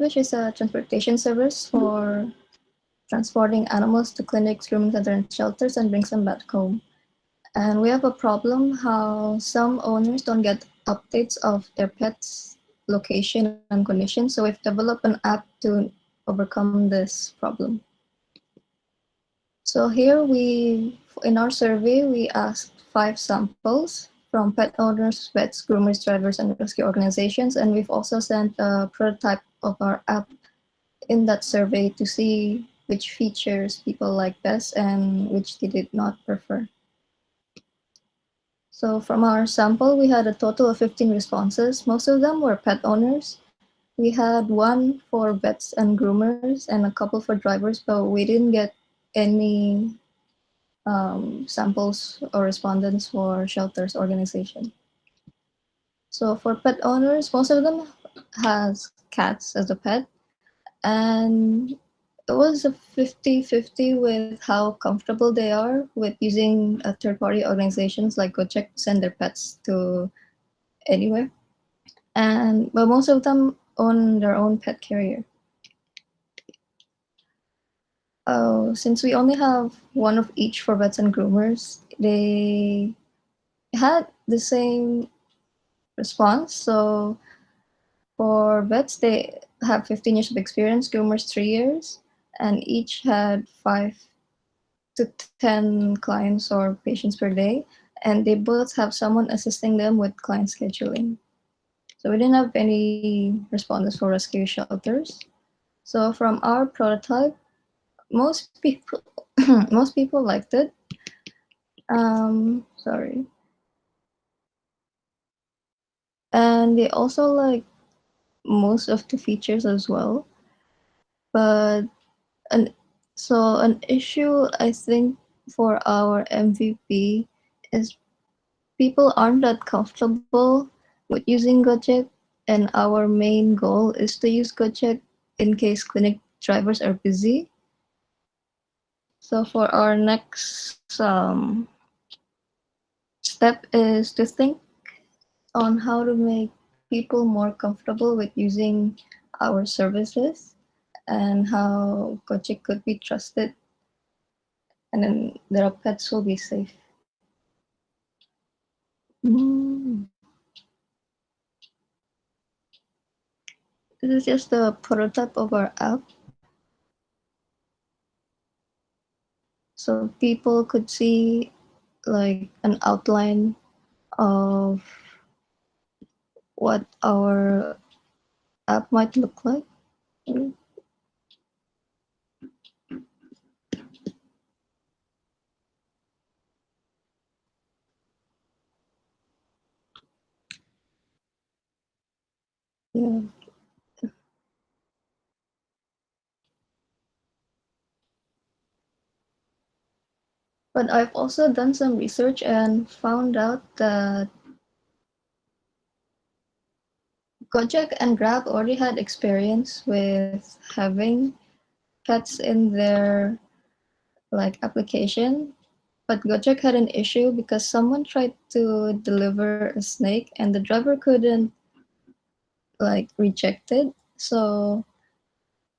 which is a transportation service for transporting animals to clinics, grooming centers, and shelters and brings them back home. And we have a problem how some owners don't get updates of their pets' location and condition. So we've developed an app to overcome this problem. So here in our survey, we asked 5 samples from pet owners, vets, groomers, drivers, and rescue organizations. And we've also sent a prototype of our app in that survey to see which features people like best and which they did not prefer. So from our sample, we had a total of 15 responses. Most of them were pet owners. We had 1 for vets and groomers and a couple for drivers, but we didn't get any samples or respondents for shelters organization. So for pet owners, most of them has cats as a pet, and it was a 50-50 with how comfortable they are with using third-party organizations like Gojek to send their pets to anywhere. But most of them own their own pet carrier. Since we only have 1 of each for vets and groomers, they had the same response. So for vets, they have 15 years of experience, groomers 3 years, and each had 5 to 10 clients or patients per day, and they both have someone assisting them with client scheduling. So we didn't have any responses for rescue shelters. So from our prototype, most people most people liked it. Sorry. And they also like most of the features as well. But an issue I think for our MVP is people aren't that comfortable with using Gojek, and our main goal is to use Gojek in case clinic drivers are busy. So for our next step is to think on how to make people more comfortable with using our services and how Gojek could be trusted, and then their pets will be safe. Mm. This is just the prototype of our app. So people could see like an outline of what our app might look like. Yeah. But I've also done some research and found out that Gojek and Grab already had experience with having pets in their like application, but Gojek had an issue because someone tried to deliver a snake and the driver couldn't like reject it. So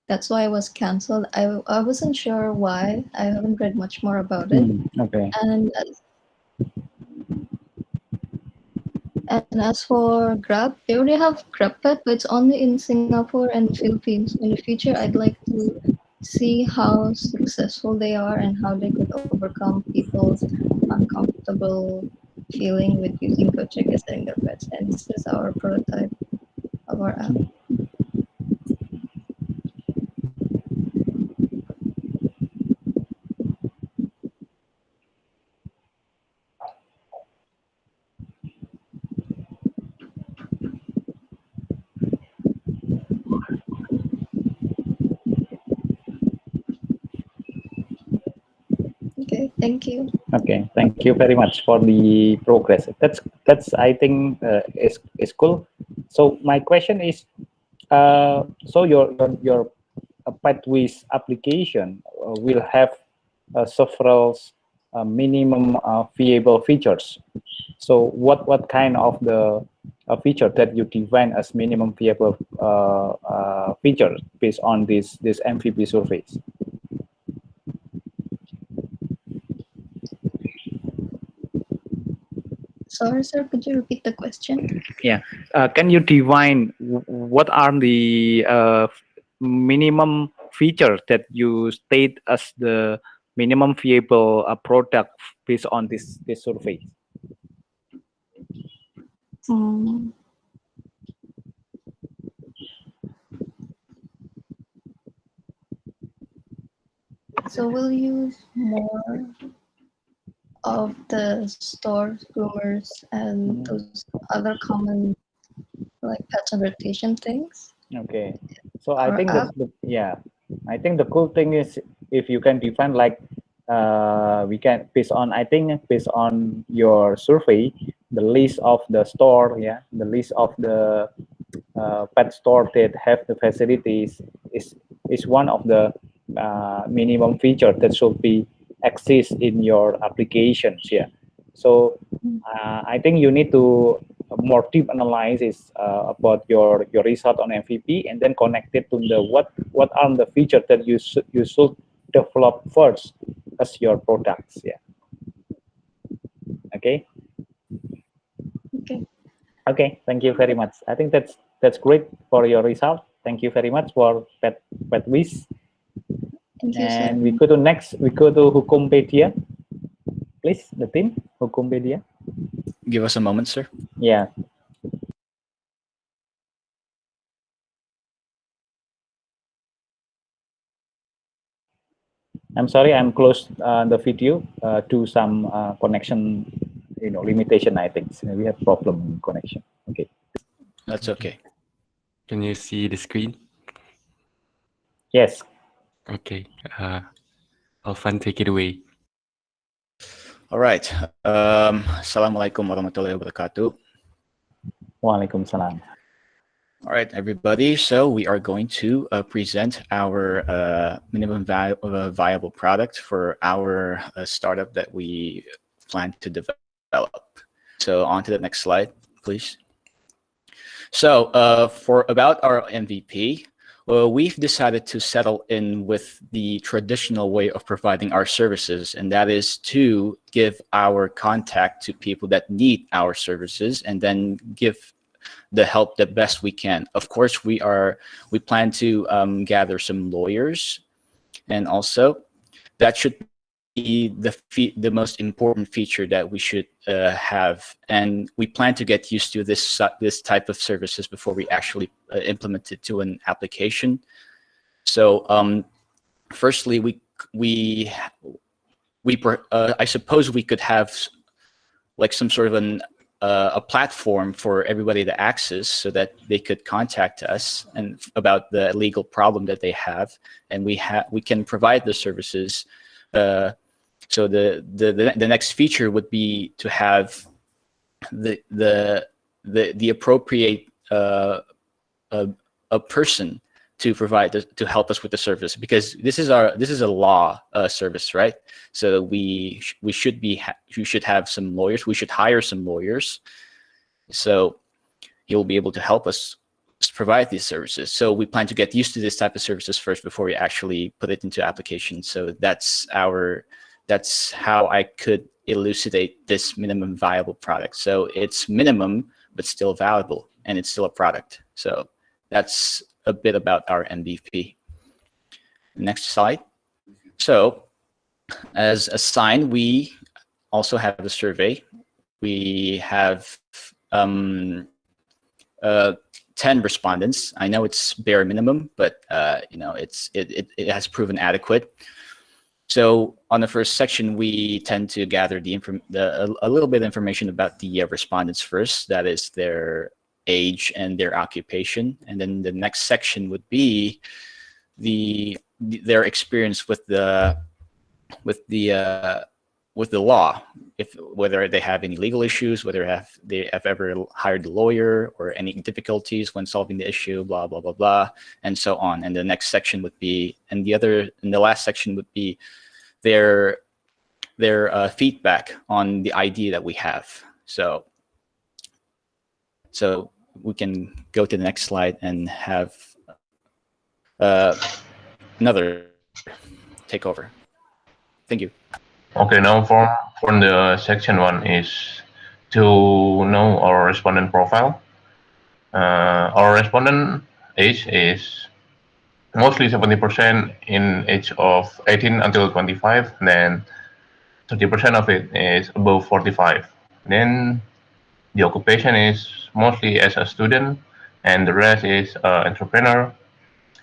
that's why it was canceled. I wasn't sure why. I haven't read much more about it. Okay. And as for Grab, they already have GrabPet, but it's only in Singapore and Philippines. In the future, I'd like to see how successful they are and how they could overcome people's uncomfortable feeling with using Gojek as their pets. And this is our prototype of our app. Okay, thank you. Okay, thank you very much for the progress. That's I think is cool. So my question is, so your Pathways application will have several minimum viable features. So what kind of the a feature that you define as minimum viable feature based on this MVP surveys? Sorry, sir, could you repeat the question? Yeah. Can you define what are the minimum feature that you state as the minimum viable product based on this survey? Hmm. So we'll use more of the store rumors and those other common like pattern rotation things. Okay. So I Our think app. yeah, I think the cool thing is if you can define like we can based on I think based on your survey the list of the store, yeah, the list of the pet store that have the facilities is one of the minimum feature that should be exist in your applications, yeah. So I think you need to more deep analysis about your result on MVP and then connect it to the what are the features that you should develop first as your products, yeah. Okay. Okay. Okay, thank you very much. I think that's great for your result. Thank you very much for pet wish. Thank you, sir. And we go to next. We go to Hukumpedia, please. The team Hukumpedia. Give us a moment, sir. Yeah. I'm sorry, I'm closed the video to some connection, limitation. I think so we have problem in connection. Okay. That's okay. Can you see the screen? Yes. Okay. Alfan, take it away. All right. Assalamualaikum warahmatullahi wabarakatuh. Waalaikumsalam. All right, everybody. So we are going to present our minimum viable product for our startup that we plan to develop. So on to the next slide, please. So for about our MVP, well, we've decided to settle in with the traditional way of providing our services, and that is to give our contact to people that need our services and then give the help the best we can. Of course, we plan to gather some lawyers, and also that should be the most important feature that we should have. And we plan to get used to this type of services before we actually implement it to an application. So firstly, I suppose we could have like some sort of a platform for everybody to access so that they could contact us and about the legal problem that they have, and we can provide the services. So the next feature would be to have the appropriate a person to provide to help us with the service, because this is a law service, right? So we should have some lawyers. We should hire some lawyers, so he'll be able to help us provide these services. So we plan to get used to this type of services first before we actually put it into application. So that's how I could elucidate this minimum viable product. So it's minimum but still valuable, and it's still a product. So that's a bit about our MVP. Next slide. So as a sign, we also have a survey. We have 10 respondents. I know it's bare minimum, but it has proven adequate. So on the first section, we tend to gather a little bit of information about the respondents first. That is their age and their occupation, and then the next section would be their experience with the law, whether they have any legal issues, whether they have ever hired a lawyer or any difficulties when solving the issue, blah blah blah blah, and so on. And the next section would be, and the last section would be their feedback on the idea that we have. So So we can go to the next slide and have another takeover. Thank you. Okay, now from the section 1 is to know our respondent profile. Our respondent age is mostly 70% in age of 18 until 25, then 30% of it is above 45. Then the occupation is mostly as a student, and the rest is entrepreneur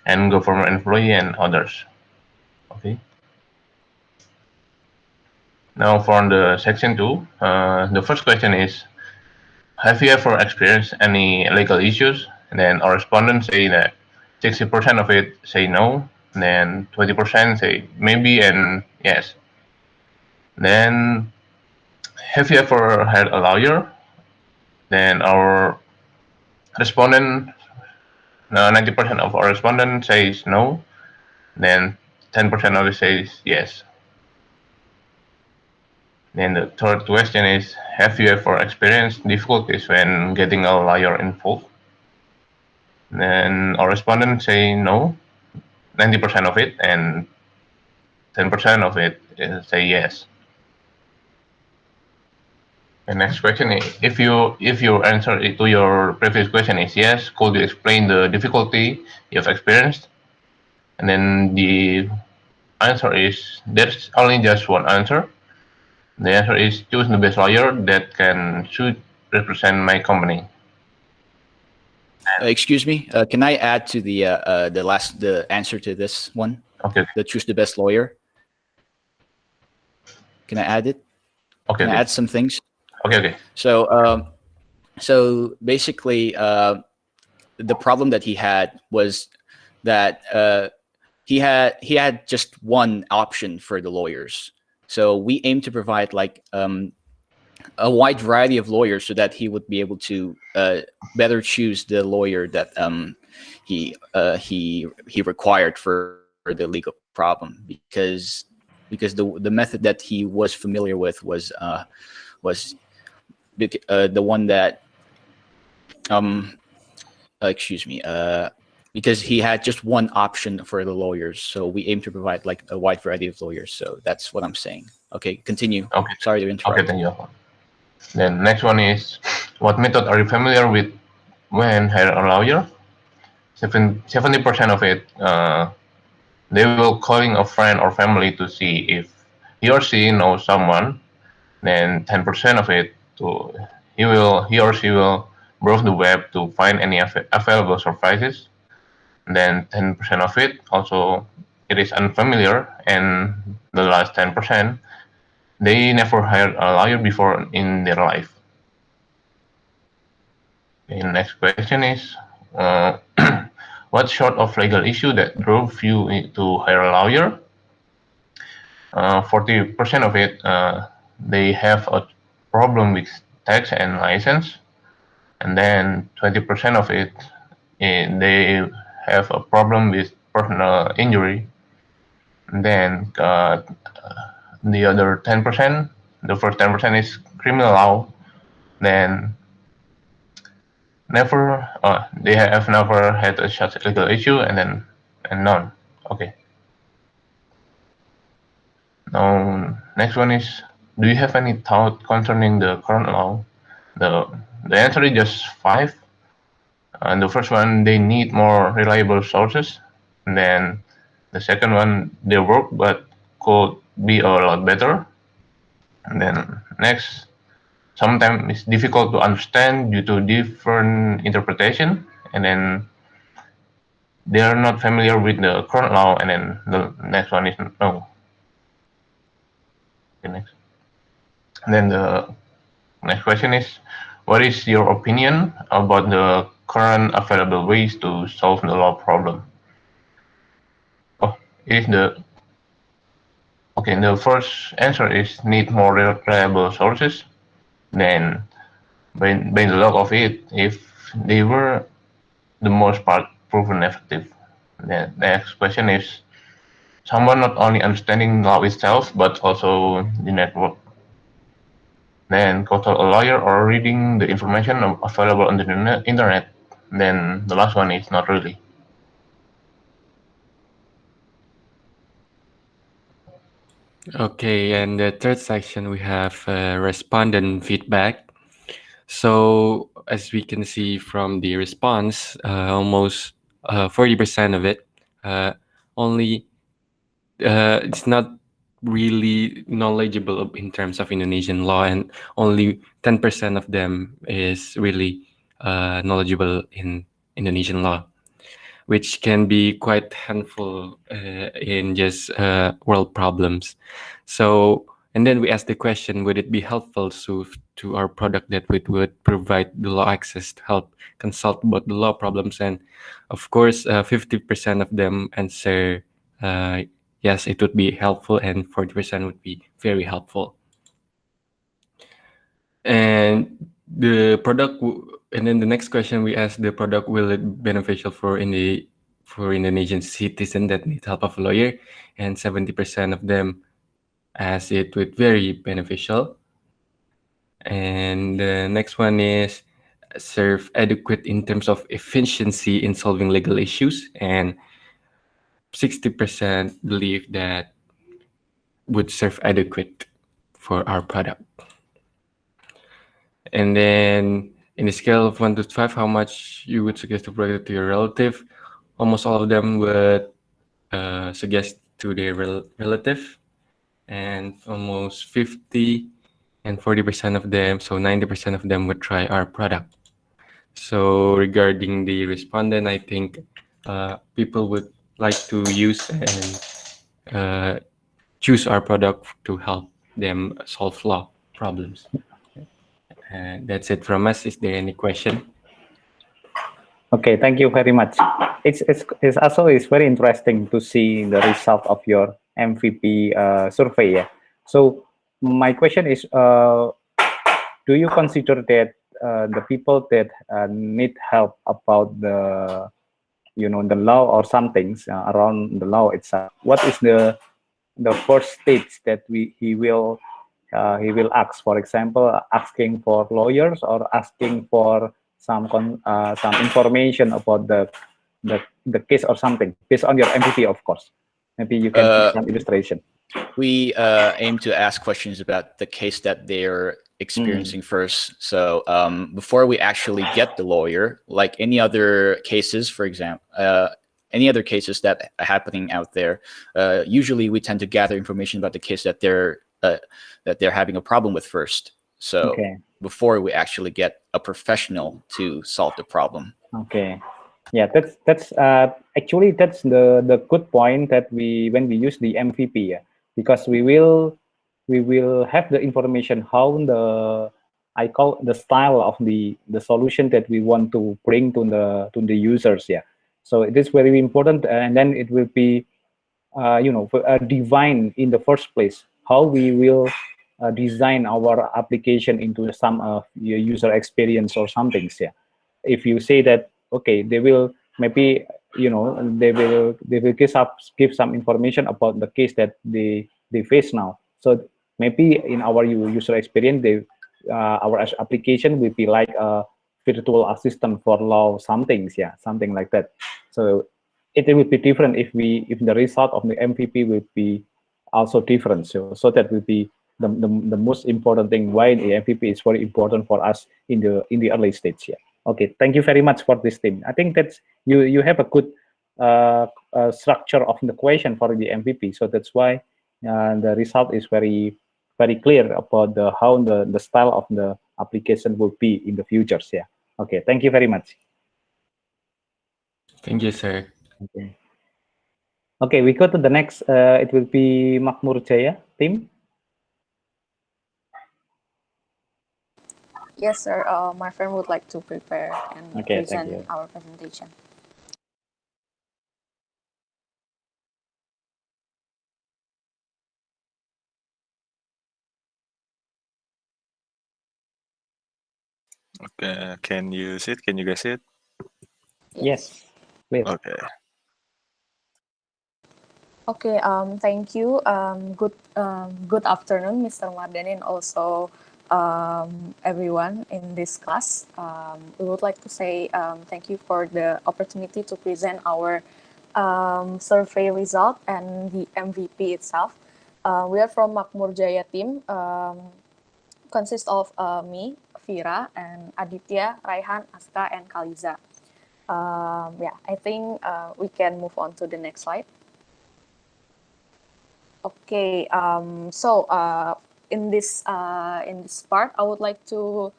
and government employee and others. Okay. Now for the section 2, the first question is, have you ever experienced any legal issues? And then our respondents say that 60% of it say no, and then 20% say maybe and yes. Then, have you ever had a lawyer? Then our respondent, 90% of our respondents says no, then 10% of it says yes. Then the third question is, have you ever experienced difficulties when getting a lawyer involved? Then our respondents say no, 90% of it, and 10% of it say yes. The next question is, if your answer to your previous question is yes, could you explain the difficulty you've experienced? And then the answer is, there's only just one answer. The answer is, choose the best lawyer that should represent my company. Excuse me. Can I add to the answer to this one? Okay. The choose the best lawyer. Can I add it? Okay. Can I add some things? Okay. So basically, the problem that he had was that he had just one option for the lawyers. So we aim to provide like a wide variety of lawyers so that he would be able to better choose the lawyer that he required for the legal problem, because the method that he was familiar with was the one that excuse me, because he had just one option for the lawyers. So we aim to provide like a wide variety of lawyers. So that's what I'm saying. Okay, continue. Okay. Sorry to interrupt. Okay, thank you. Then next one is, what method are you familiar with when hire a lawyer? 70% of it, they will calling a friend or family to see if he or she knows someone. Then 10% of it, he or she will browse the web to find any available services. Then 10% of it also, it is unfamiliar, and the last 10%, they never hired a lawyer before in their life. The next question is, what sort of legal issue that drove you to hire a lawyer? 40% of it, they have a problem with tax and license, and then 20% of it, they have a problem with personal injury. And then the other 10%, the first 10% is criminal law. Then they have never had a such legal issue, and none. Okay. Now, next one is, do you have any thought concerning the current law? The answer is just 5. And the first one, they need more reliable sources. And then the second one, they work but could be a lot better. And then next, sometimes it's difficult to understand due to different interpretation. And then they are not familiar with the current law. And then the next one is no. Okay, next. And then the next question is, what is your opinion about the current available ways to solve the law problem? Oh, it is the first answer is need more reliable sources. Then, by the look of it, if they were the most part proven effective. The next question is, someone not only understanding law itself, but also the network. then consult a lawyer or reading the information available on the internet, then the last one is not really. Okay, and the third section we have respondent feedback. So as we can see from the response, almost 40% of it only it's not really knowledgeable in terms of Indonesian law, and only 10% of them is really knowledgeable in Indonesian law, which can be quite handful in just world problems. So, and then we asked the question, would it be helpful to our product that would provide the law access to help consult about the law problems? And of course, 50% of them answer yes, it would be helpful, and 40% would be very helpful. And the product, and then the next question we asked, the product, will it be beneficial for Indonesian citizen that need help of a lawyer? And 70% of them asked it would very beneficial. And the next one is serve adequate in terms of efficiency in solving legal issues, and 60% believe that would serve adequate for our product. And then in a scale of 1 to 5, how much you would suggest to product to your relative? Almost all of them would suggest to their relative, and almost 50 and 40% of them, so 90% of them would try our product. So regarding the respondent, I think people would like to use and choose our product to help them solve law problems. That's it from us. Is there any question? Okay, thank you very much. It's also very interesting to see the result of your MVP survey. Yeah. So my question is, do you consider that the people that need help about the the law or some things around the law itself, what is the first stage that he will ask? For example, asking for lawyers or asking for some information about the case or something based on your MVP, of course. Maybe you can give some illustration. We aim to ask questions about the case that they're experiencing first. So before we actually get the lawyer, like any other cases, for example, any other cases that are happening out there, usually we tend to gather information about the case that they're having a problem with first. So before we actually get a professional to solve the problem. Okay. Yeah, that's actually that's the good point that when we use the MVP, because we will have the information how I call the style of the solution that we want to bring to the users. Yeah, so it is very important, and then it will be divine in the first place how we will design our application into some user experience or something. Yeah, if you say that okay, they will maybe they will give some information about the case that they face now. So maybe in our user experience, our application will be like a virtual assistant for law, something like that. So it will be different if the result of the MVP will be also different. So that will be the most important thing why the MVP is very important for us in the early stage. Yeah. Okay, thank you very much for this thing. I think that's you have a good structure of the question for the MVP. So that's why the result is very clear about how the style of the application will be in the futures. Yeah. Okay, thank you very much. Thank you, sir. Okay. Okay, we go to the next. It will be Makmur Jaya team. Yes, sir. My friend would like to prepare and present our presentation. Okay, can you see it? Can you guys see it? Yes. Please. Okay. Okay. Thank you. Good afternoon, Mr. Mardhani, and also everyone in this class. We would like to say thank you for the opportunity to present our survey result and the MVP itself. We are from Makmur Jaya team, consists of me, Vira, and Aditya, Raihan, Aska, and Kaliza. Yeah, I think we can move on to the next slide. Okay, so in this part, I would like to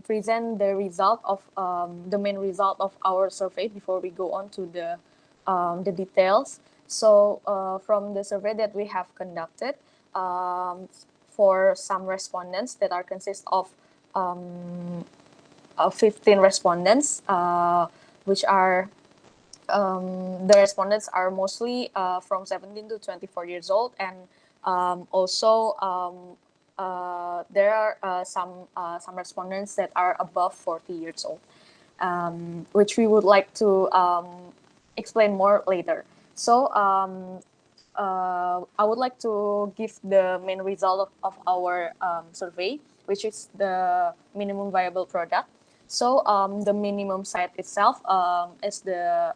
present the result of the main result of our survey before we go on to the details. So from the survey that we have conducted, for some respondents that are consist of 15 respondents, which are the respondents are mostly from 17 to 24 years old, and also there are some respondents that are above 40 years old, which we would like to explain more later. So I would like to give the main result of our survey, which is the minimum viable product. So the minimum site itself is the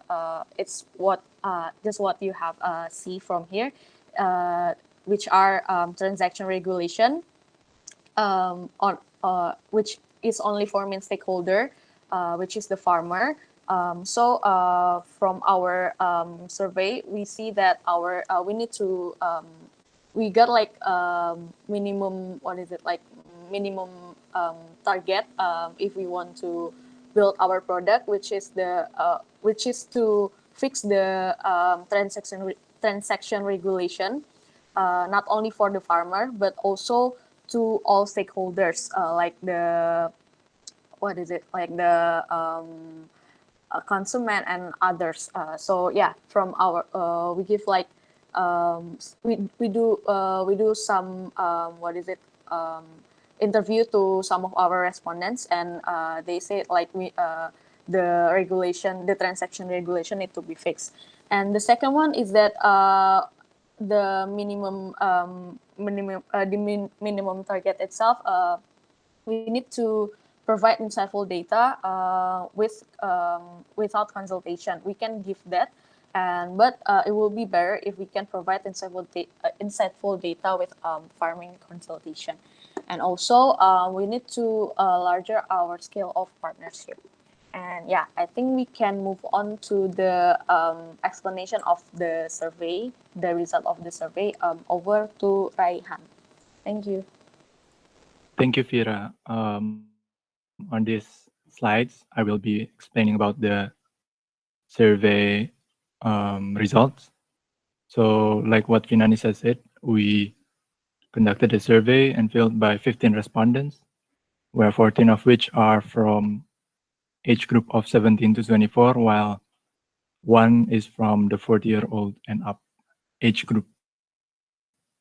it's what just what you have see from here, which are transaction regulation, on which is only for main stakeholder, which is the farmer. So from our survey, we see that our we need to we got like minimum, what is it, like minimum target if we want to build our product, which is the which is to fix the transaction regulation, not only for the farmer but also to all stakeholders, like the, what is it, like the consumer and others. So yeah, from our we give like we do some what is it, interview to some of our respondents, and they say like the regulation, the transaction regulation need to be fixed. And the second one is that the minimum target itself, we need to provide insightful data without consultation. We can give that, and but it will be better if we can provide insightful data with farming consultation. And also we need to larger our scale of partners here. And yeah, I think we can move on to the explanation of the survey, the result of the survey. Over to Raihan. Thank you. Thank you, Vira. On these slides, I will be explaining about the survey results. So, like what Vinani said, we conducted a survey and filled by 15 respondents, where 14 of which are from age group of 17 to 24, while one is from the 40-year-old and up age group.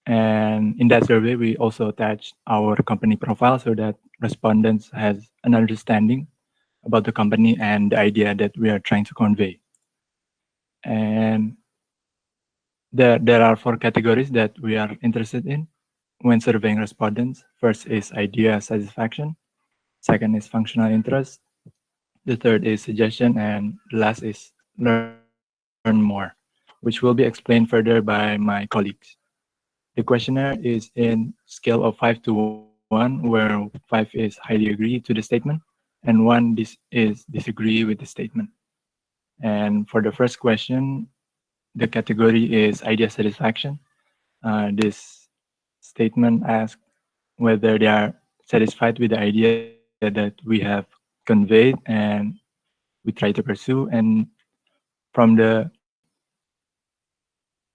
And in that survey, we also attached our company profile so that respondents has an understanding about the company and the idea that we are trying to convey. And there are 4 categories that we are interested in when surveying respondents. First is idea satisfaction. Second is functional interest. The third is suggestion, and the last is learn more, which will be explained further by my colleagues. The questionnaire is in scale of 5 to 1, where 5 is highly agree to the statement and 1 is disagree with the statement. And for the first question, the category is idea satisfaction. This statement asks whether they are satisfied with the idea that we have conveyed and we try to pursue. And from the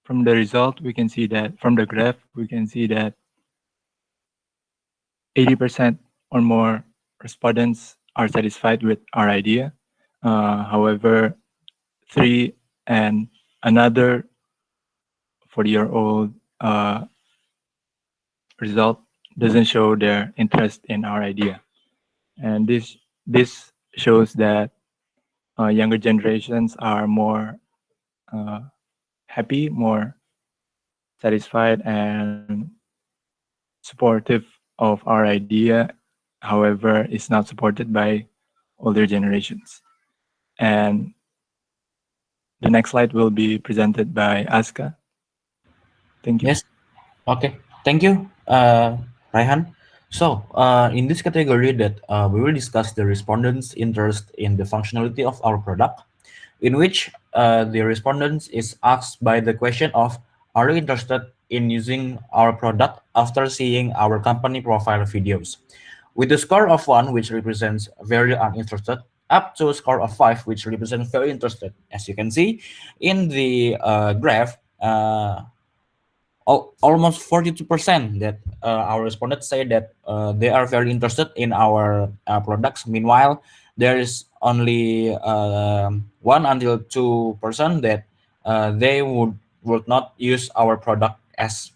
result, we can see that from the graph, we can see that 80% or more respondents are satisfied with our idea. However, 3 and another 40-year-old result doesn't show their interest in our idea. And this shows that younger generations are more happy, more satisfied, and supportive of our idea, however, is not supported by older generations. And the next slide will be presented by Aska. Thank you. Yes. Okay. Thank you, Raihan. So, in this category that we will discuss the respondents' interest in the functionality of our product, in which the respondents is asked by the question of, are you interested in using our product after seeing our company profile videos? With a score of 1, which represents very uninterested, up to a score of 5, which represents very interested. As you can see in the graph, almost 42% that our respondents say that they are very interested in our products. Meanwhile, there is only 1 until 2% that they would not use our product as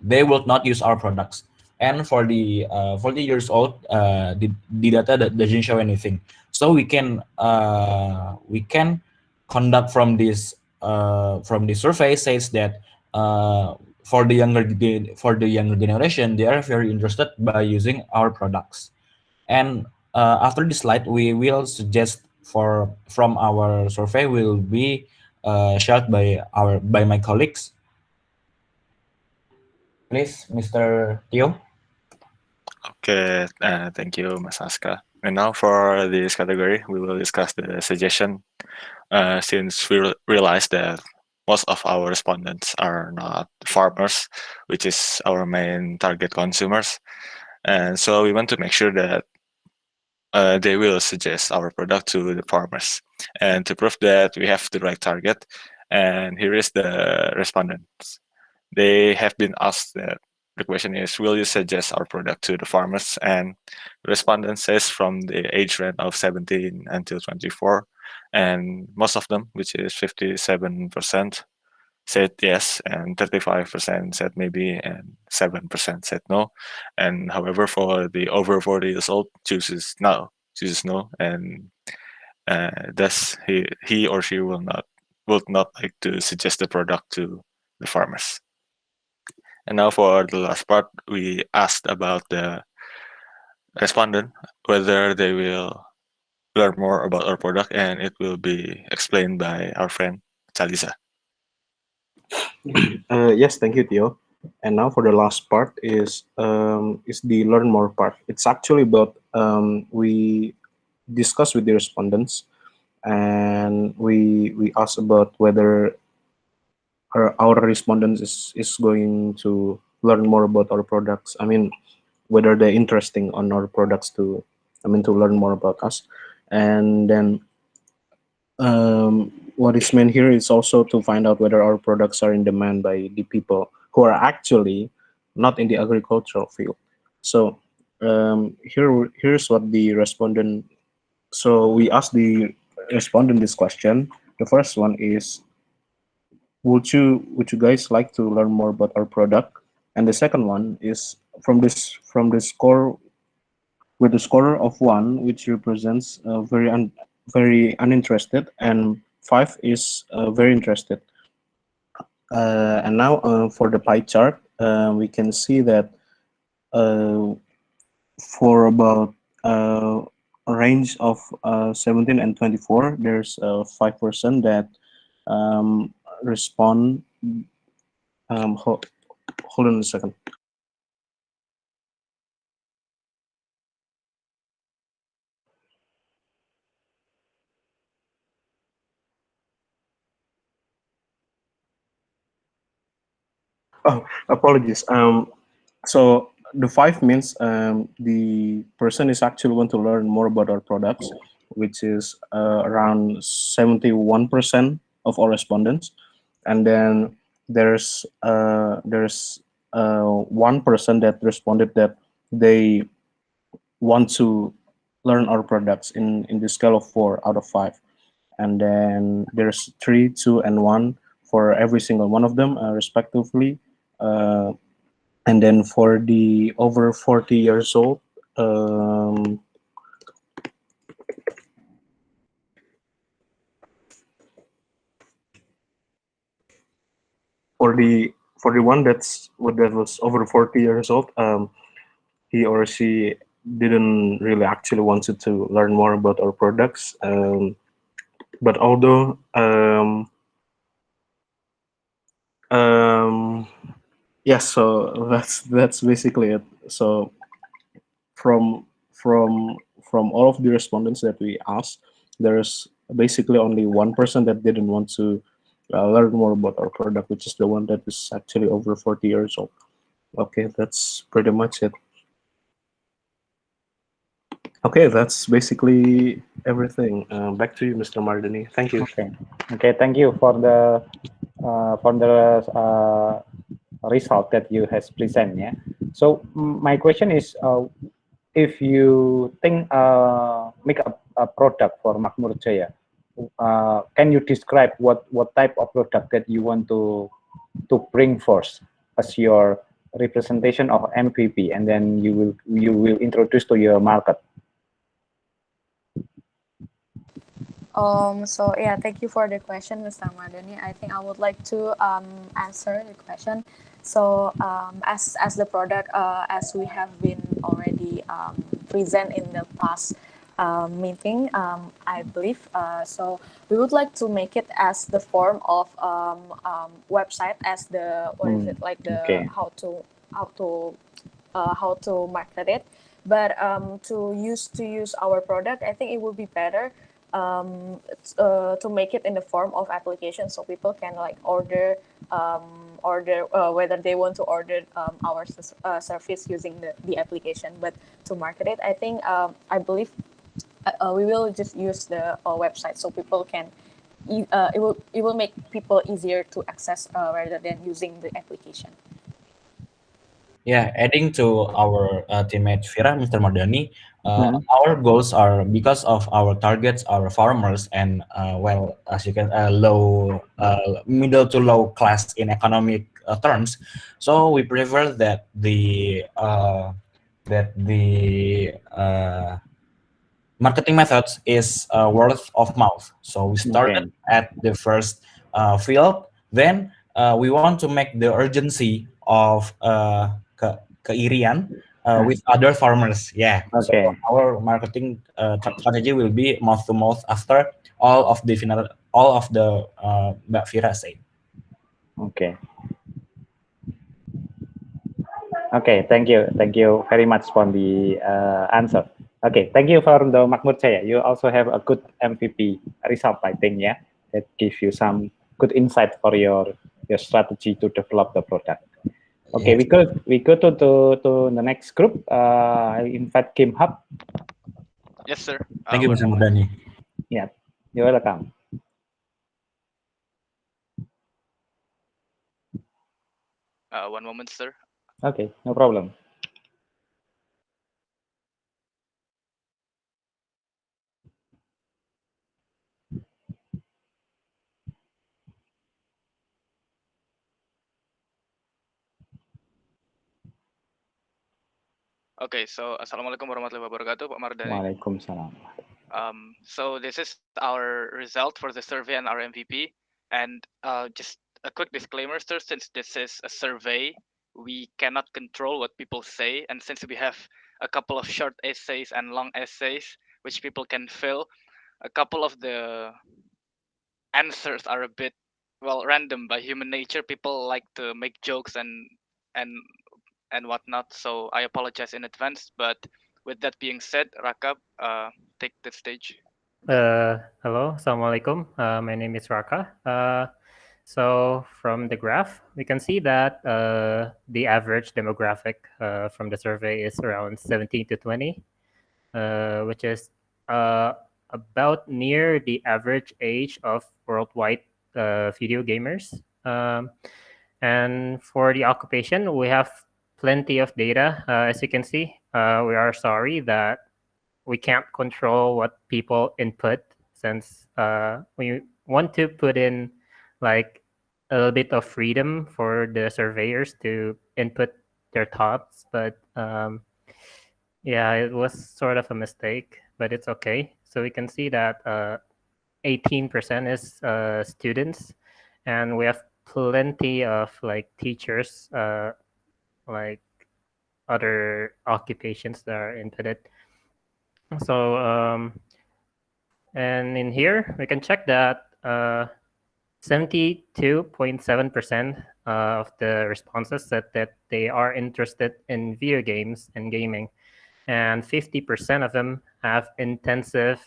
they will not use our products. And for the 40 years old, the data that doesn't show anything. So we can conduct from this survey says that for the younger generation, they are very interested by using our products. And after this slide, we will suggest from our survey will be shared by my colleagues. Please, Mr. Tio. Okay, thank you, Mas Aska. And now for this category, we will discuss the suggestion. Since we realized that most of our respondents are not farmers, which is our main target consumers, and so we want to make sure that they will suggest our product to the farmers. And to prove that we have the right target, and here is the respondents. They have been asked that the question is, will you suggest our product to the farmers? And the respondent says from the age range of 17 until 24, and most of them, which is 57%, said yes, and 35% said maybe, and 7% said no. And however, for the over 40 years old, chooses no, and thus he or she would not like to suggest the product to the farmers. And now for the last part, we asked about the respondent whether they will learn more about our product, and it will be explained by our friend Chalisa. Yes, thank you, Theo. And now for the last part is the learn more part. It's actually about we discuss with the respondents, and we ask about whether our respondents is going to learn more about our products. I mean, whether they're interesting on our products to learn more about us. And then what is meant here is also to find out whether our products are in demand by the people who are actually not in the agricultural field. So here's what the respondent. So we asked the respondent this question. The first one is, would you guys like to learn more about our product? And the second one is from the score, with a score of 1, which represents very uninterested, and 5 is very interested. And now for the pie chart, we can see that for about a range of 17 and 24, there's 5% that respond. Hold on a second. Oh, apologies. So the 5 means the person is actually want to learn more about our products, which is around 71% of all respondents. And then there's 1% that responded that they want to learn our products in the scale of 4 out of 5. And then there's 3, 2, and 1 for every single one of them, respectively. And then for the over 40 years old, for the one that was over 40 years old, he or she didn't really actually wanted to learn more about our products. But although yes, so that's basically it. So from from from all of the respondents that we asked, there's basically only one person that didn't want to learn more about our product, which is the one that is actually over 40 years old. Okay, that's pretty much it. Okay, that's basically everything. Back to you, Mr. Mardhani. Thank you. Okay. Okay. Thank you for the result that you has present. Yeah. So my question is, if you think make a product for Makmur Jaya, can you describe what type of product that you want to bring forth as your representation of MVP, and then you will introduce to your market? So yeah, thank you for the question, Mr. Mardhani. I think I would like to answer the question. So as the product, as we have been already present in the past meeting, I believe. So we would like to make it as the form of website, as the what is it, like the Okay. how to market it. But to use our product, I think it would be better to make it in the form of application, so people can like order whether they want to order our service using the application. But to market it, I think I believe we will just use the website, so people can it will make people easier to access rather than using the application. Yeah, adding to our teammate Vira, Mr. Mardhani, Mhm. our goals are, because of our targets are farmers and well, as you can middle to low class in economic terms. So we prefer that the marketing methods is word of mouth. So we started Okay. at the first field, then we want to make the urgency of keirian with other farmers. Yeah. So Okay. our marketing strategy will be mouth to mouth after all of the all of the Mbak Vira said. Okay. Okay, thank you very much for the answer. Okay, thank you for the Makmur Jaya. You also have a good MVP result, I think, yeah, that gives you some good insight for your strategy to develop the product. Okay, Yes. we go to the next group. I invite Kim Hub. Yes, sir. Thank you, One Mr. moment. Mardhani. Yeah, you're welcome. One moment, sir. Okay, no problem. Okay, so Assalamualaikum warahmatullahi wabarakatuh, Pak Mardhani. Waalaikumsalam. So this is our result for the survey and our MVP. And just a quick disclaimer, sir, since this is a survey, we cannot control what people say. And since we have a couple of short essays and long essays, which people can fill, a couple of the answers are a bit, well, random by human nature. People like to make jokes and and whatnot. So I apologize in advance. But with that being said, Rakab, take the stage. Hello, Assalamualaikum. My name is Raka. So from the graph, we can see that the average demographic from the survey is around 17 to 20, which is about near the average age of worldwide video gamers. And for the occupation, we have plenty of data. As you can see, we are sorry that we can't control what people input, since we want to put in like a little bit of freedom for the surveyors to input their thoughts. But yeah, it was sort of a mistake, but it's okay. So we can see that 18% is students, and we have plenty of like teachers, like other occupations that are inputted. So, and in here, we can check that 72.7% of the responses said that they are interested in video games and gaming, and 50% of them have extensive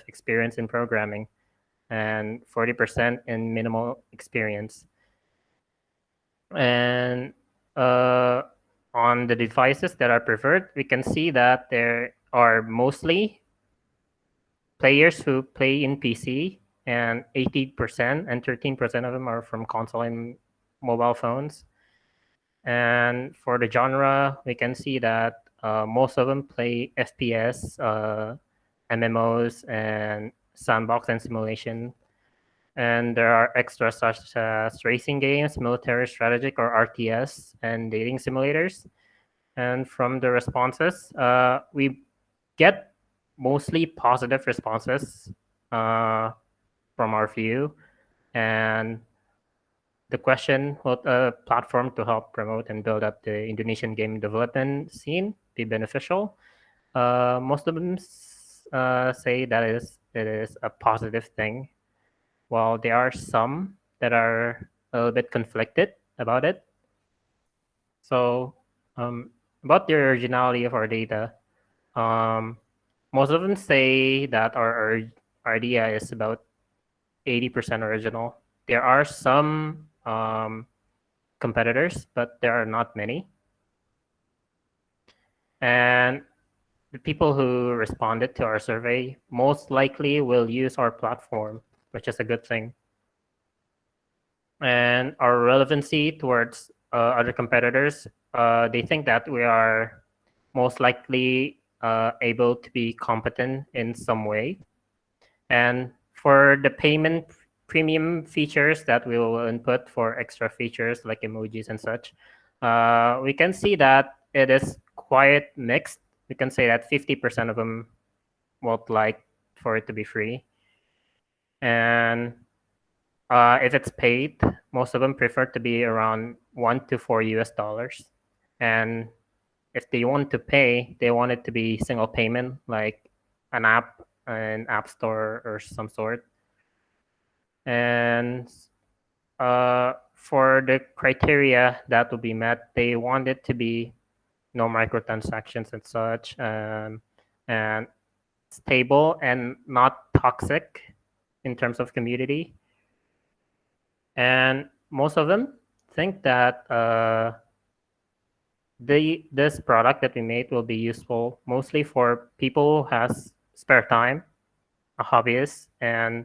experience in programming, and 40% in minimal experience. And on the devices that are preferred, we can see that there are mostly players who play in PC, and 80% and 13% of them are from console and mobile phones. And for the genre, we can see that most of them play FPS, MMOs, and sandbox and simulation. And there are extras such as racing games, military strategic or RTS, and dating simulators. And from the responses, we get mostly positive responses from our view. And the question, what a platform to help promote and build up the Indonesian game development scene be beneficial? Most of them say that it is a positive thing, while there are some that are a little bit conflicted about it. So about the originality of our data, most of them say that our idea is about 80% original. There are some competitors, but there are not many. And the people who responded to our survey most likely will use our platform, which is a good thing. And our relevancy towards other competitors, they think that we are most likely able to be competent in some way. And for the payment premium features that we will input for extra features like emojis and such, we can see that it is quite mixed. We can say that 50% of them would like for it to be free. And if it's paid, most of them prefer to be around $1 to $4 US. And if they want to pay, they want it to be single payment, like an app store or some sort. And for the criteria that will be met, they want it to be no microtransactions and such, and stable and not toxic in terms of community. And most of them think that this product that we made will be useful mostly for people who has spare time, a hobbyist, and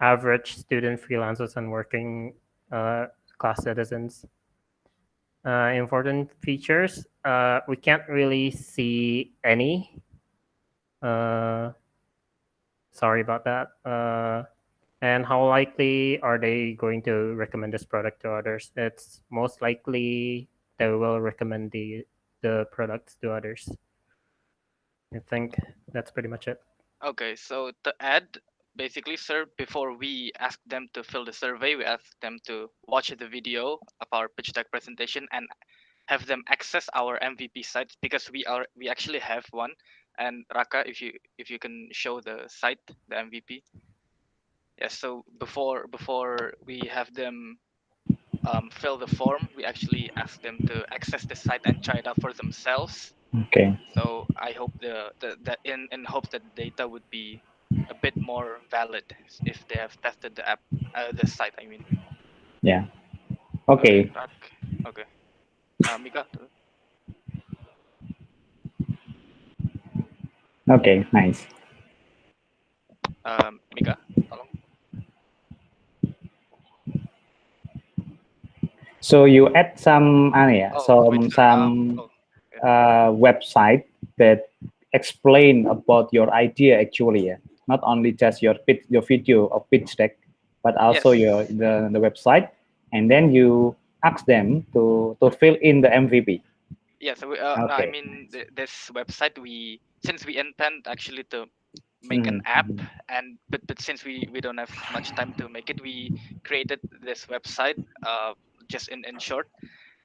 average student freelancers and working class citizens. Important features, we can't really see any. Sorry about that. And how likely are they going to recommend this product to others? It's most likely they will recommend the products to others. I think that's pretty much it. Okay, so to add, basically, sir, before we ask them to fill the survey, we ask them to watch the video of our pitch deck presentation and have them access our MVP site, because we actually have one. And Raka, if you can show the site, the MVP. Yes. So before we have them fill the form, we actually ask them to access the site and try it out for themselves. Okay. So I hope that in hope that the data would be a bit more valid if they have tested the app, the site. I mean. Yeah. Okay. Okay. Mika. Okay. Nice. Mika, tolong. So you add some, website that explain about your idea actually, yeah? Not only just your video of pitch deck, but also Yes. the website, and then you ask them to fill in the MVP. Yeah, so I Okay. mean this website, since we intend actually to make an Mhm. app, and but since we don't have much time to make it, we created this website just in short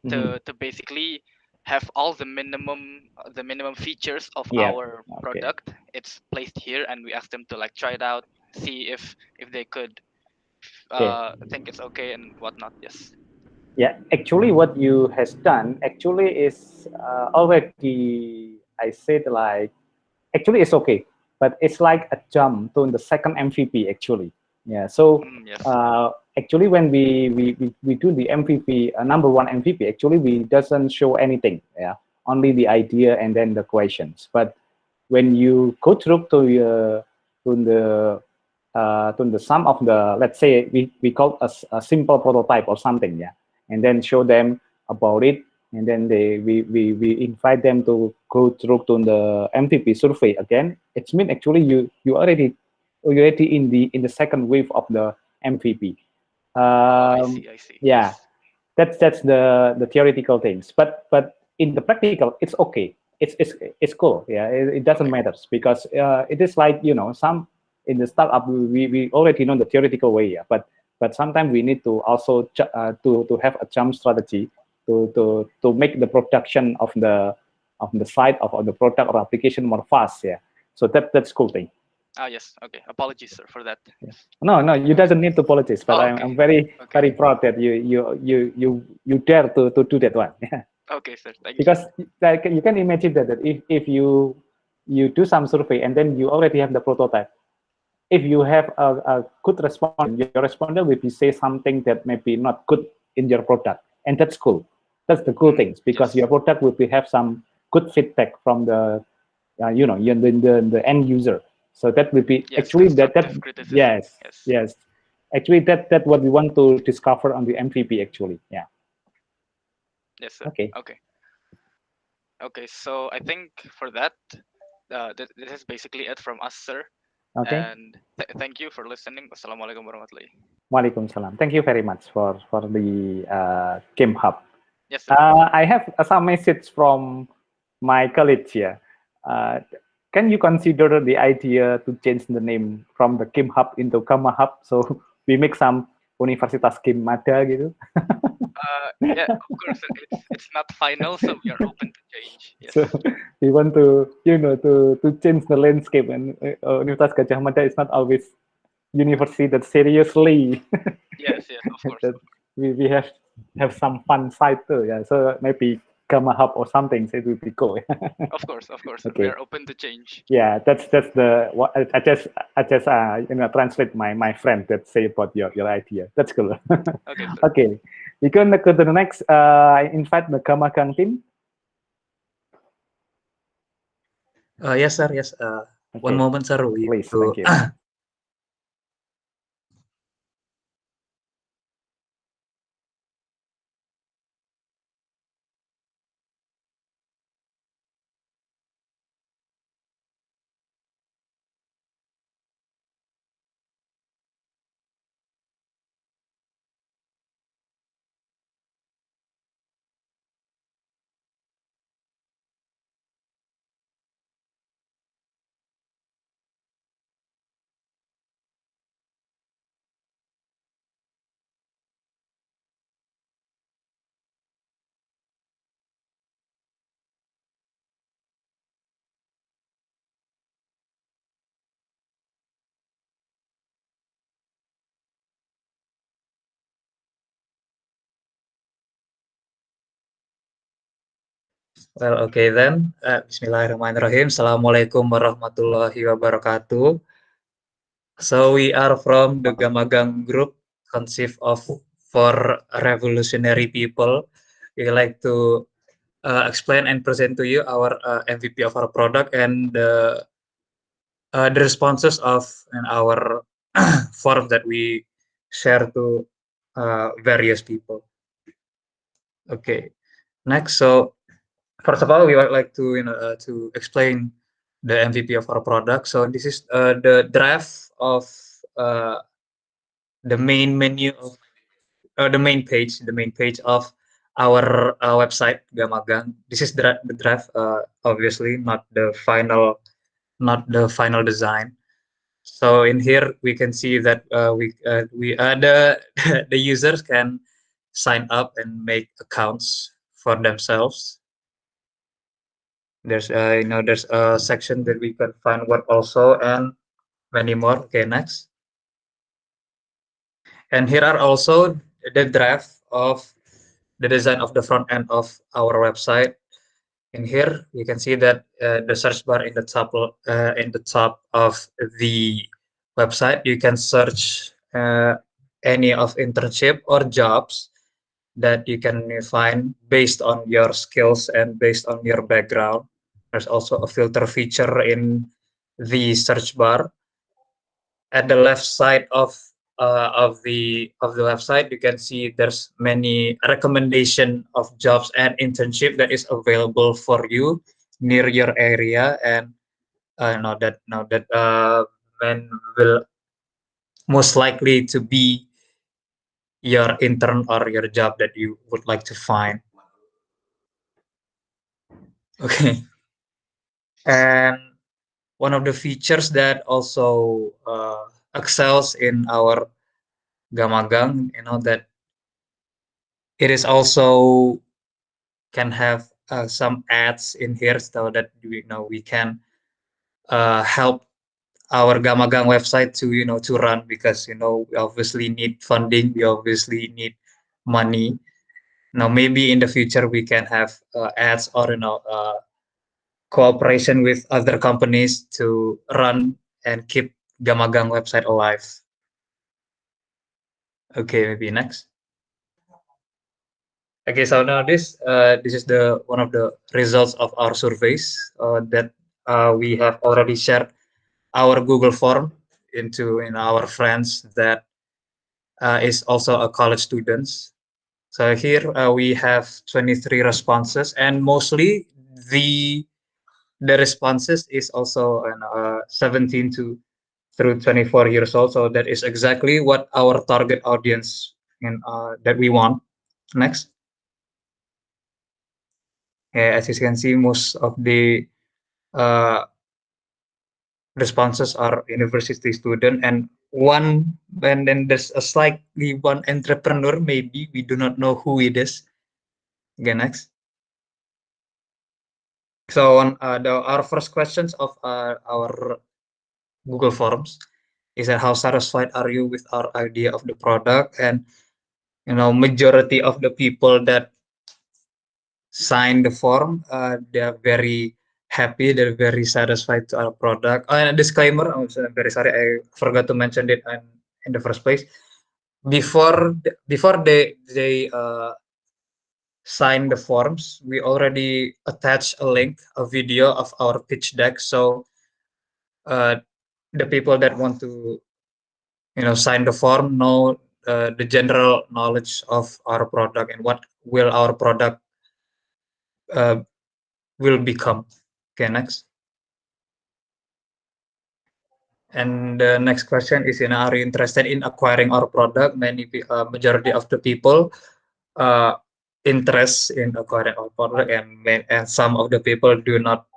Mhm. to basically have all the minimum features of Yeah. our Okay. product. It's placed here, and we ask them to like try it out, see if they could Okay. think it's okay and whatnot. Yes. Yeah, actually, what you has done actually is already. I said like actually it's okay, but it's like a jump to the second MVP actually. Yeah. So Yes. actually, when we do the MVP, number one MVP, actually we doesn't show anything. Yeah, only the idea and then the questions. But when you go through to the sum of the, let's say we call a simple prototype or something, yeah, and then show them about it, and then we invite them to go through to the MVP survey again. It means actually you already in the second wave of the MVP. I Um, see. I see. yeah, Yes. that's the theoretical things, but in the practical it's okay. It's cool. Yeah, it doesn't Okay. matter because it is like, you know, some in the startup we already know the theoretical way, yeah, but sometimes we need to also to have a jump strategy to make the production of the site of the product or application more fast, yeah. So that's cool thing. Ah, yes. Okay. Apologies, sir, for that. Yes. No, you doesn't need to apologize, but Oh, I'm okay. very Okay. very proud that you dare to do that one. Okay, sir. Thank you. Because like you can imagine that if you do some survey and then you already have the prototype, if you have a good respondent, your respondent will be say something that may be not good in your product, and that's cool. That's the cool things, because Yes. your product will be have some good feedback from the you know, the end user. So that will be Yes. actually that Constructive criticism. yes, Yes. yes, actually that what we want to discover on the MVP actually. Yeah. Yes, sir. Okay. Okay. Okay. So I think for that, this is basically it from us, sir. Okay. And thank you for listening. Wassalamualaikum warahmatullahi. Waalaikumsalam. Thank you very much for the Game Hub. Yes, sir. I have some message from my colleagues here. Uh, can you consider the idea to change the name from the Game Hub into Kama Hub? So we make some Universitas Game Mada gitu. Yeah, of course, sir. It's not final, so we are open to change. Yes. So we want to, you know, to change the landscape, and Universitas Gajah Mada is not always university that seriously. Yes, of course. That we have some fun side too, yeah. So maybe Gamma Hub or something, so it would be cool. Of course, sir. We Okay. are open to change. Yeah, that's the what I just you know, translate my friend that say about your idea. That's cool. Okay, sir. Okay, we can go to the next. I invite the Gamma Gang team. Yes, sir. Yes. One Okay. moment, sir. We Please, to thank you. Well, okay then. Bismillahirrahmanirrahim. Assalamualaikum warahmatullahi wabarakatuh. So we are from the Gamagang group, consist of 4 revolutionary people. We like to explain and present to you our MVP of our product and the responses of our form that we share to various people. Okay. Next, so first of all, we would like to to explain the MVP of our product. So this is the draft of the main menu of the main page of our website Gamagang. This is the draft, obviously not the final design. So in here we can see that the the users can sign up and make accounts for themselves. There's there's a section that we can find work also, and many more. Okay, next. And here are also the draft of the design of the front end of our website. In here, you can see that the search bar in the top of the website, you can search any of internship or jobs that you can find based on your skills and based on your background. There's also a filter feature in the search bar. At the left side of the website, you can see there's many recommendation of jobs and internship that is available for you near your area, and now that men will most likely to be your intern or your job that you would like to find. Okay. And one of the features that also excels in our Gamagang, that it is also can have some ads in here so that we can help our Gamagang website to run, because we obviously need funding, we obviously need money. Now maybe in the future we can have ads or cooperation with other companies to run and keep Gamagang website alive. Okay, maybe next. Okay, so now this is the one of the results of our surveys that we have already shared our Google form in our friends that is also a college students. So here we have 23 responses, and mostly the responses is also 17 through 24 years old. So that is exactly what our target audience that we want. Next. Yeah, as you can see, most of the uh, responses are university student, and then there's a slightly one entrepreneur. Maybe we do not know who it is. Okay, next. So on our first questions of our Google Forms is that how satisfied are you with our idea of the product? And majority of the people that sign the form, they're very happy, they're very satisfied to our product. And a disclaimer, I'm very sorry, I forgot to mention it in the first place. Before they sign the forms, we already attach a link, a video of our pitch deck. So uh, the people that want to sign the form know the general knowledge of our product and what will our product uh, will become. Okay, next. And the next question is, are you interested in acquiring our product? Majority of the people interest in acquiring our product, and some of the people do not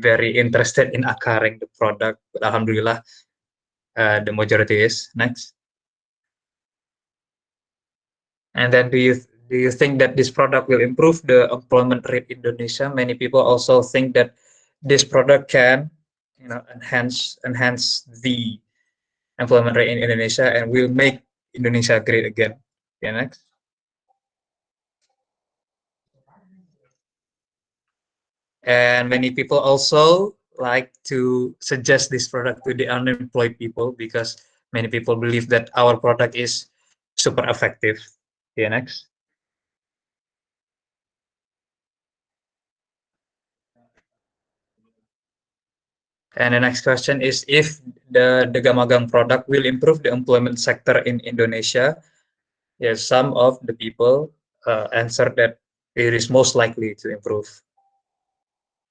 very interested in acquiring the product. But alhamdulillah, the majority is. Next. And then do you think that this product will improve the employment rate in Indonesia? Many people also think that this product can enhance the employment rate in Indonesia and will make Indonesia great again. Okay, next. And many people also like to suggest this product to the unemployed people, because many people believe that our product is super effective. Okay, next. And the next question is if the Gamagang product will improve the employment sector in Indonesia. Yes, some of the people answered that it is most likely to improve.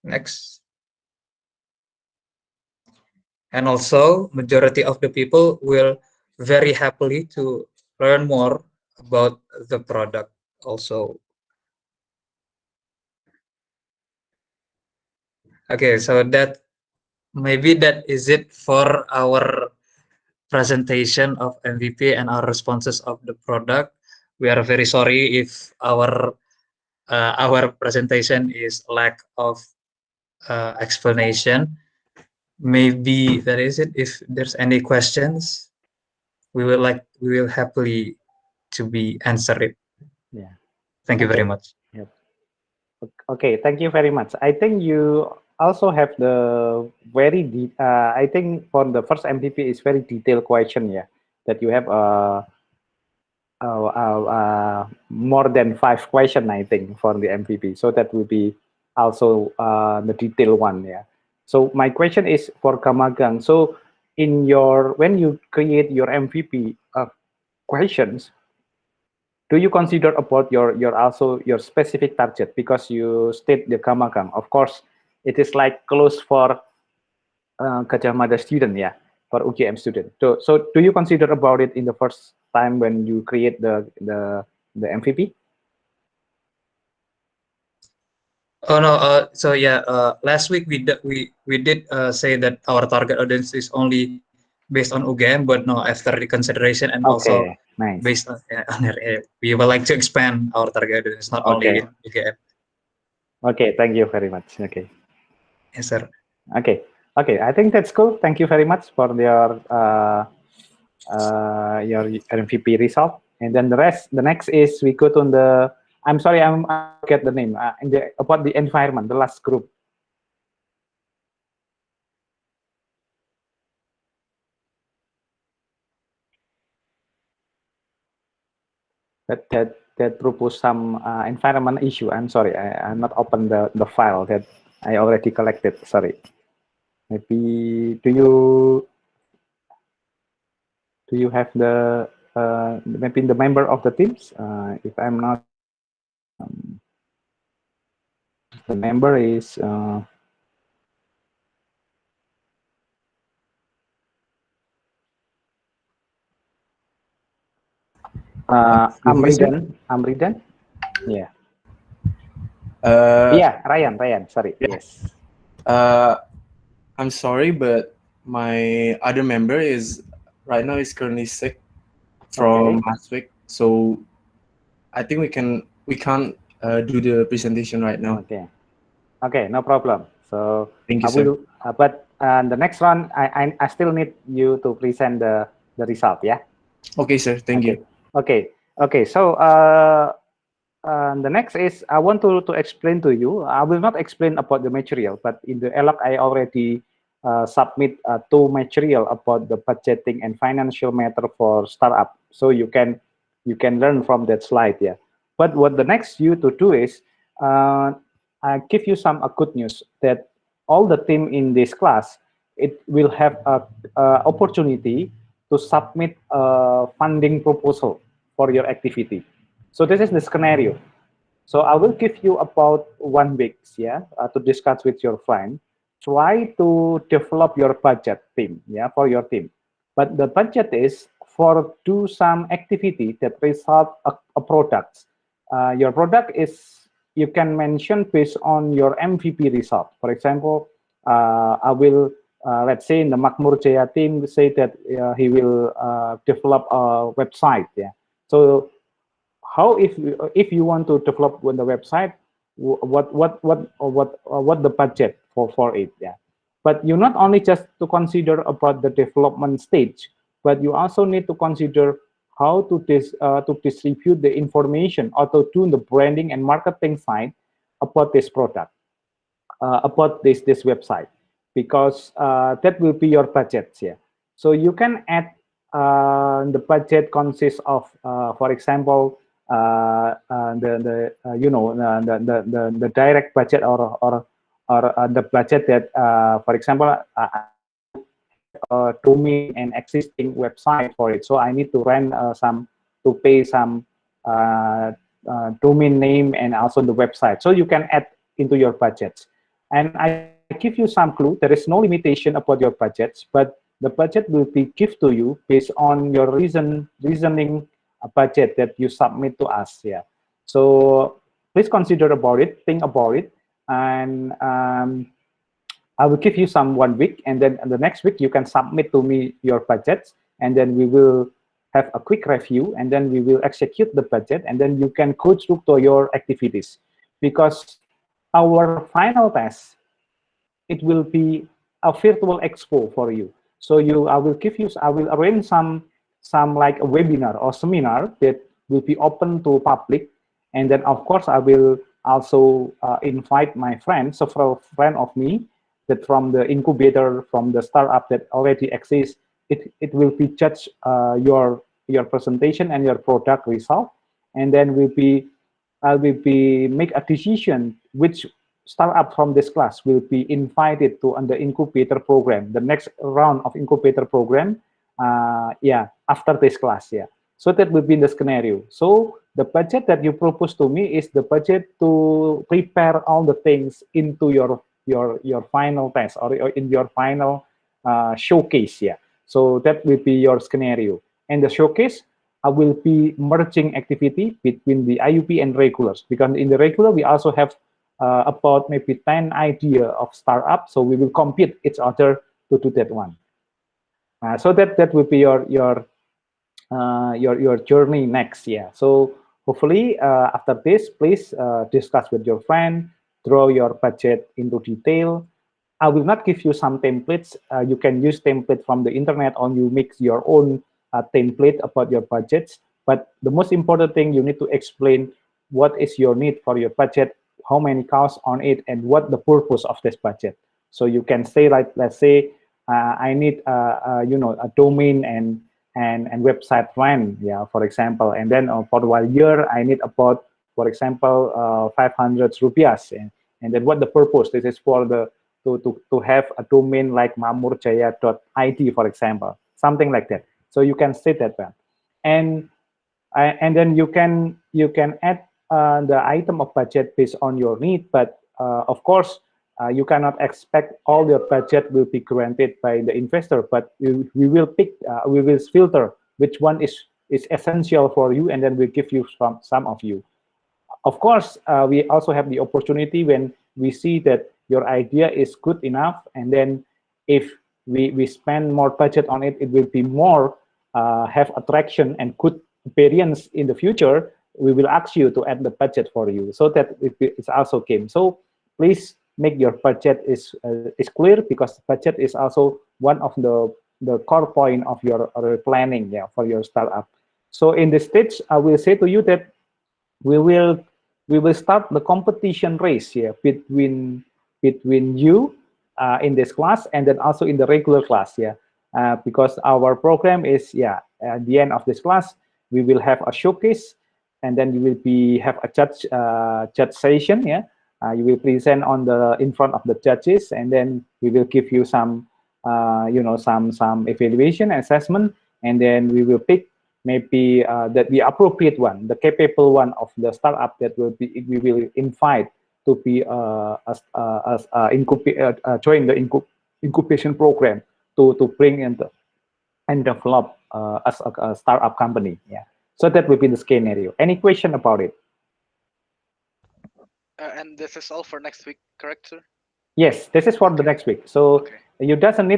Next. And also, majority of the people will very happily to learn more about the product also. Okay, so maybe that is it for our presentation of MVP and our responses of the product. We are very sorry if our presentation is lack of explanation. Maybe that is it. If there's any questions, we will happily to be answer it. Yeah. Thank you very Okay. much. Yep. Okay, thank you very much. I think you also have the I think for the first MVP is very detailed question, yeah, that you have more than 5 questions, I think, for the MVP. So that will be also the detailed one, yeah. So my question is for Kamagang. So when you create your MVP questions, do you consider about your specific target, because you state the Kamagang? Of course, it is like close for Gajah Mada student, yeah, for UGM student. So do you consider about it in the first time when you create the MVP? Oh no. So yeah. Last week we did say that our target audience is only based on UGM, but no. After the consideration and also Okay, nice. based on we would like to expand our target audience not only Okay. in UGM. Okay, thank you very much. Okay. Yes, sir. Okay. Okay, I think that's cool. Thank you very much for your MVP result. And then the next is we go to the. I'm sorry, I forget the name. About the environment, the last group. That propose some environment issue. I'm sorry, I'm not open the file that I already collected. Sorry. Maybe do you have maybe the member of the teams? If I'm not, the member is Amridan. Yeah. Yeah, Ryan. Sorry. Yeah. Yes. I'm sorry, but my other member is right now is currently sick from last week, so I think we can't do the presentation right now. Okay. Okay, no problem. So Thank you, I will. sir. But the next one, I still need you to present the result. Yeah. Okay, sir. Thank you. Okay. So the next is I want to explain to you. I will not explain about the material, but in the ELOC I already submit 2 material about the budgeting and financial matter for startup. So you can learn from that slide, yeah. But what the next you to do is I give you some good news that all the team in this class, it will have a opportunity to submit a funding proposal for your activity. So this is the scenario. So I will give you about 1 week, yeah, to discuss with your friend. Try to develop your budget team, yeah, for your team. But the budget is for do some activity that result a product. Your product is you can mention based on your MVP result. For example, I will let's say in the Makmur Jaya team say that he will develop a website, yeah. So how if you want to develop on the website, what the budget for it, yeah. But you not only just to consider about the development stage, but you also need to consider how to distribute the information or to do the branding and marketing side about this product, about this website, because that will be your budget, yeah. So you can add the budget consists of for example the direct budget or the budget that for example have a domain and existing website for it, so I need to rent some to pay some domain name and also the website, so you can add into your budgets. And I give you some clue. There is no limitation about your budgets, but the budget will be given to you based on your reasoning budget that you submit to us. Yeah. So please consider about it, think about it, and I will give you some 1 week, and then the next week you can submit to me your budgets, and then we will have a quick review, and then we will execute the budget, and then you can go through to your activities, because our final test it will be a virtual expo for you. So I will arrange some like a webinar or seminar that will be open to public, and then of course I will also invite my friends, several friends of me, that from the incubator, from the startup that already exists. It will be judge your presentation and your product result, and then I will be make a decision which startup from this class will be invited to on the incubator program, the next round of incubator program, yeah, after this class, yeah. So that will be the scenario. So the budget that you propose to me is the budget to prepare all the things into your final test or in your final showcase, yeah. So that will be your scenario. And the showcase will be merging activity between the IUP and regulars, because in the regular we also have about maybe 10 idea of startup, so we will compete each other to do that one. So that will be your journey next, yeah. So hopefully after this, please discuss with your friend, draw your budget into detail. I will not give you some templates. You can use template from the internet, or you make your own template about your budgets. But the most important thing, you need to explain what is your need for your budget, how many costs on it, and what the purpose of this budget. So you can say, like, let's say I need a domain and website rent, yeah, for example, and then for 1 year I need about, for example, 500 rupiahs, and then what the purpose? This is for the to have a domain like mamurjaya.id, for example, something like that. So you can say that one, and then you can add the item of budget based on your need. But of course, you cannot expect all your budget will be granted by the investor. But we will pick, we will filter which one is essential for you, and then we give you some of you. Of course, we also have the opportunity when we see that your idea is good enough, and then if we spend more budget on it, it will be more have attraction and good variance in the future. We will ask you to add the budget for you, so that it's also came. So please make your budget is clear, because budget is also one of the core point of your planning, yeah, for your startup. So in this stage, I will say to you that we will start the competition race here between you in this class, and then also in the regular class, yeah, because our program is, yeah, at the end of this class we will have a showcase, and then you will have a judge session, yeah. You will present in front of the judges, and then we will give you some some evaluation assessment, and then we will pick maybe that the appropriate one, the capable one of the startup that we will invite to be join the incubation program to bring and develop as a startup company. Yeah. So that will be the scenario. Any question about it? And this is all for next week, correct, sir? Yes, this is for the next week. So Okay. you doesn't need